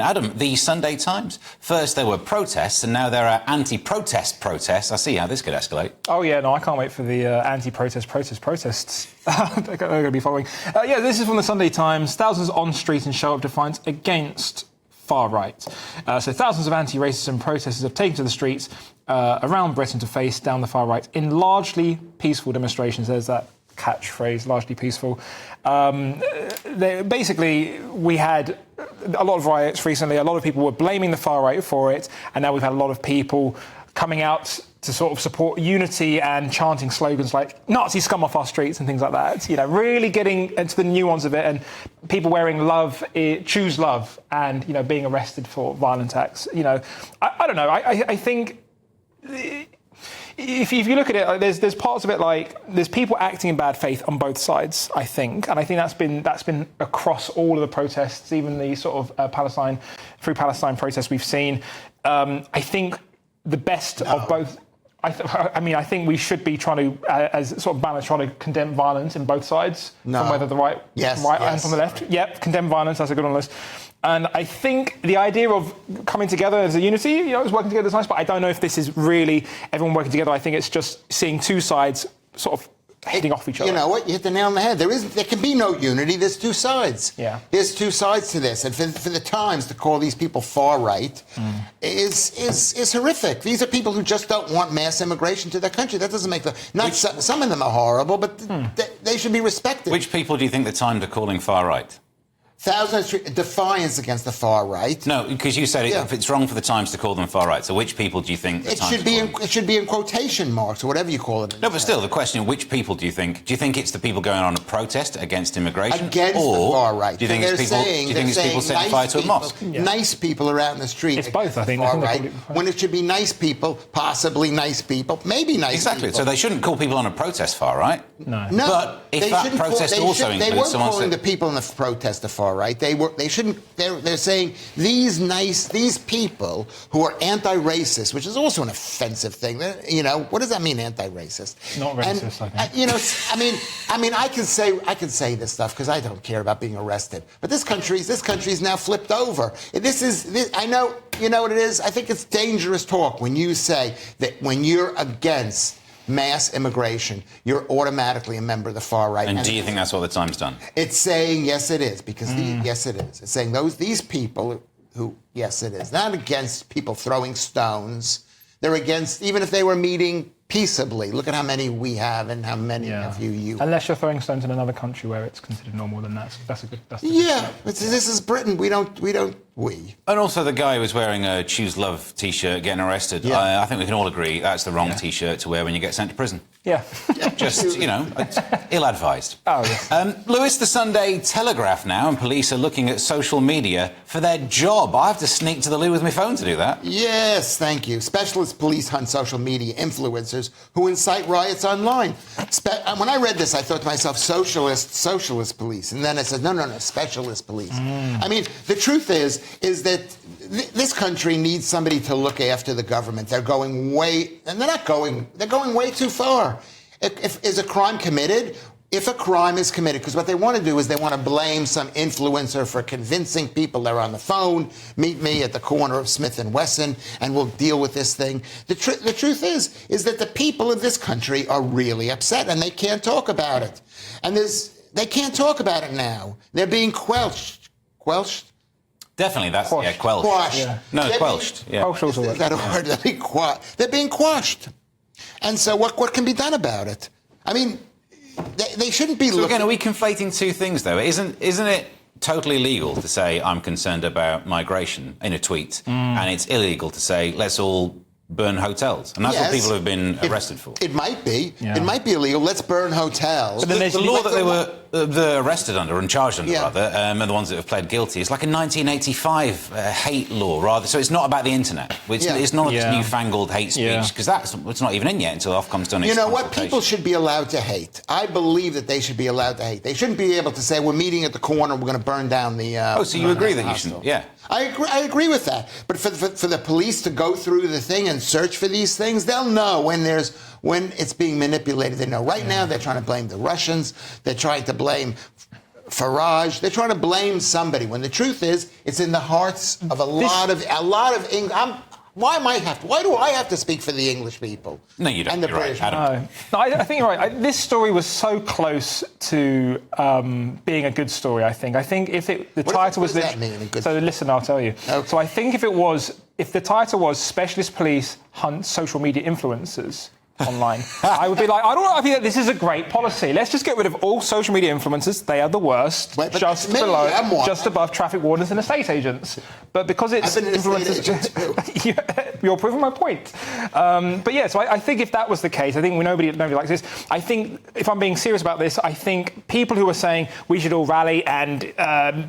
Adam, the Sunday Times. First there were protests and now there are anti-protest protests. I see how this could escalate. Oh, yeah, no, I can't wait for the anti-protest protests. They're going to be following. This is from the Sunday Times. Thousands on street in show of defiance against far right. So thousands of anti-racism protesters have taken to the streets around Britain to face down the far right in largely peaceful demonstrations. There's that catchphrase, largely peaceful. Basically, we had a lot of riots recently. A lot of people were blaming the far right for it, and now we've had a lot of people coming out to sort of support unity and chanting slogans like Nazi scum off our streets and things like that. You know, really getting into the nuance of it, and people wearing choose love, and, you know, being arrested for violent acts. You know, I don't know. I think if you look at it, there's parts of it like there's people acting in bad faith on both sides, I think, and I think that's been across all of the protests, even the sort of Palestine protests we've seen. I think the best of both. I think we should be trying to, as sort of balance, trying to condemn violence in both sides, from whether the right and from the left. Yep, condemn violence. That's a good one list. And I think the idea of coming together as a unity, you know, is working together is nice, but I don't know if this is really everyone working together. I think it's just seeing two sides sort of heading off each other. You know what? You hit the nail on the head. There can be no unity. There's two sides. Yeah. There's two sides to this. And for the Times to call these people far right is horrific. These are people who just don't want mass immigration to their country. That doesn't make some of them are horrible, but they should be respected. Which people do you think the Times are calling far right? Thousands of defiance against the far right. No, because you said if it's wrong for the Times to call them far right. So which people do you think the Times it should be in quotation marks or whatever you call it. No, but still, the question: which people do you think? Do you think it's the people going on a protest against immigration, against the far right? Do you think it's people setting fire to a mosque? Nice people are out in the street. It's both, I think. Far right, when it should be nice people, possibly nice people, maybe nice people. Exactly. So they shouldn't call people on a protest far right. No. But if that protest also includes they weren't someone calling the people in the protest the far right. They shouldn't. They're saying these people who are anti-racist, which is also an offensive thing. You know, what does that mean, anti-racist? Not racist, I think. You know, I mean, I can say this stuff because I don't care about being arrested. But this country's now flipped over. I know. You know what it is? I think it's dangerous talk when you say that when you're against mass immigration, you're automatically a member of the far right. And do you think that's what the Times done? It's saying yes, it is, because yes, it is. It's saying these people who, yes, it is. Not against people throwing stones. They're against, even if they were meeting peaceably. Look at how many we have and how many of you. Unless you're throwing stones in another country where it's considered normal, then that's a good. This is Britain. We don't. And also the guy who was wearing a Choose Love T-shirt getting arrested. Yeah. I think we can all agree that's the wrong T-shirt to wear when you get sent to prison. Yeah. Just, you know, ill-advised. Oh, yes. Lewis, the Sunday Telegraph now, and police are looking at social media for their job. I have to sneak to the loo with my phone to do that. Yes, thank you. Specialist police hunt social media influencers who incite riots online. When I read this, I thought to myself, socialist police. And then I said, no, specialist police. I mean, the truth is that this country needs somebody to look after the government. They're going way too far. Is a crime committed? If a crime is committed, because what they want to do is they want to blame some influencer for convincing people they're on the phone, meet me at the corner of Smith and Wesson, and we'll deal with this thing. The truth is that the people of this country are really upset, and they can't talk about it. And they can't talk about it now. They're being quelched. Definitely, that's quashed. Quashed. Yeah. No, quashed. Yeah. Quashed. Is that a word? They're being quashed. And so what can be done about it? I mean, they shouldn't be. So again, are we conflating two things though? Isn't it totally legal to say I'm concerned about migration in a tweet, and it's illegal to say let's all burn hotels? And that's what people have been arrested for. It might be. Yeah. It might be illegal. Let's burn hotels. But the law that they were arrested under and charged under, rather, and the ones that have pled guilty, it's like a 1985 hate law, rather. So it's not about the internet. It's not this newfangled hate speech, because it's not even in yet until Ofcom's done its You know what? People should be allowed to hate. I believe that they should be allowed to hate. They shouldn't be able to say, we're meeting at the corner, we're going to burn down the... so you agree that you shouldn't? Yeah. I agree with that. But for the police to go through the thing and search for these things, they'll know when it's being manipulated. They know. Right now, they're trying to blame the Russians. They're trying to blame Farage. They're trying to blame somebody when the truth is it's in the hearts of a lot of English. Why do I have to speak for the English people? No, you don't. And the You're British right. No, I think you're right. This story was so close to being a good story, I think. I think if the title was... What does that mean, So listen, I'll tell you. Okay. So I think if the title was Specialist Police Hunt Social Media Influencers online, I would be like, I think this is a great policy. Let's just get rid of all social media influencers. They are the worst. But just above traffic wardens and estate agents. But because it's influencers, you're proving my point. But yeah, so I think if that was the case, I think nobody likes this. I think if I'm being serious about this, I think people who are saying we should all rally and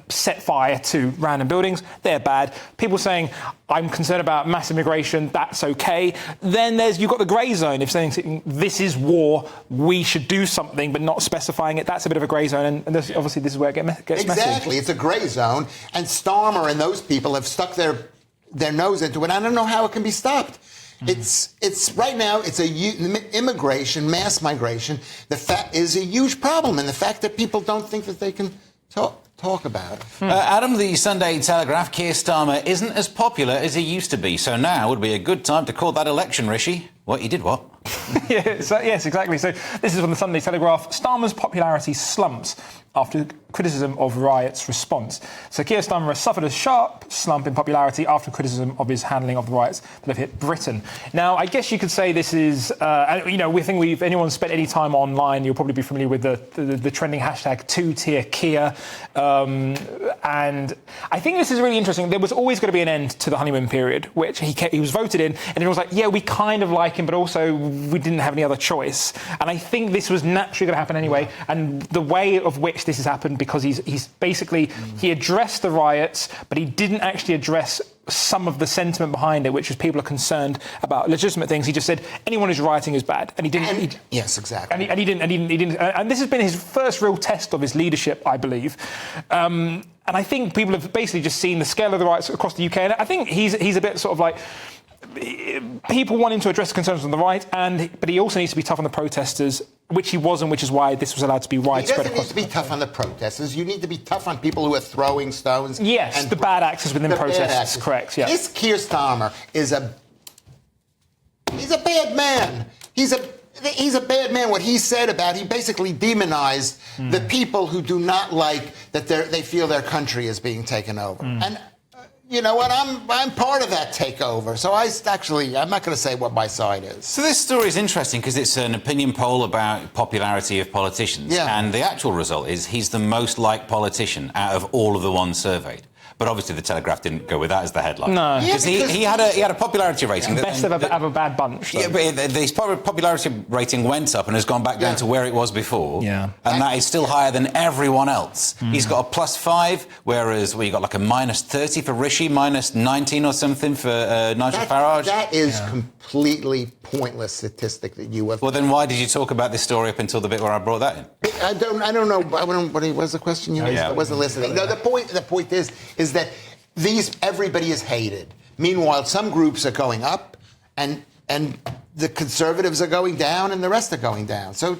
set fire to random buildings, they're bad. People saying I'm concerned about mass immigration, that's okay. Then you've got the grey zone. If saying this is war, we should do something, but not specifying it, that's a bit of a grey zone. And obviously this is where it gets messy. Exactly, it's a grey zone. And Starmer and those people have stuck their nose into it. I don't know how it can be stopped. It's right now. It's immigration, mass migration. The fact is a huge problem, and the fact that people don't think that they can talk about it. Adam, the Sunday Telegraph, Keir Starmer isn't as popular as he used to be, so now would be a good time to call that election, Rishi. What, you did what? Yes, exactly. So this is from the Sunday Telegraph. Starmer's popularity slumps after criticism of riots response. So Keir Starmer has suffered a sharp slump in popularity after criticism of his handling of the riots that have hit Britain. Now, I guess you could say this is, we think if anyone's spent any time online, you'll probably be familiar with the trending hashtag 2-tier Keir. And I think this is really interesting. There was always going to be an end to the honeymoon period, which he was voted in, and it was like, yeah, we kind of like him, but also we didn't have any other choice. And I think this was naturally going to happen anyway. And the way of which this has happened, because he's basically, he addressed the riots, but he didn't actually address some of the sentiment behind it, which is people are concerned about legitimate things. He just said anyone who's rioting is bad, and he didn't. Yes, exactly. And he didn't. And this has been his first real test of his leadership, I believe. And I think people have basically just seen the scale of the riots across the UK. And I think he's a bit sort of like, people want him to address concerns on the right, but he also needs to be tough on the protesters, which he wasn't, which is why this was allowed to be widespread. He doesn't need to be tough on the protesters. You need to be tough on people who are throwing stones. Yes, and the bad actors within protests. Correct. Yeah. This Keir Starmer he's a bad man. He's a bad man. What he said he basically demonized the people who do not like that they feel their country is being taken over. And you know what? I'm part of that takeover. So I'm not going to say what my side is. So this story is interesting because it's an opinion poll about popularity of politicians. Yeah. And the actual result is he's the most liked politician out of all of the ones surveyed. But obviously the Telegraph didn't go with that as the headline. No. Because he had a popularity rating. Best of a bad bunch. Though. Yeah, but his popularity rating went up and has gone back down to where it was before. Yeah. And that is still higher than everyone else. He's got a +5, whereas you got like a -30 for Rishi, -19 or something for Nigel Farage. That is completely pointless statistic that you have. Well, then why did you talk about this story up until the bit where I brought that in? I don't know. What was the question you asked? I wasn't listening. No, the point is that everybody is hated. Meanwhile, some groups are going up, and the conservatives are going down, and the rest are going down. So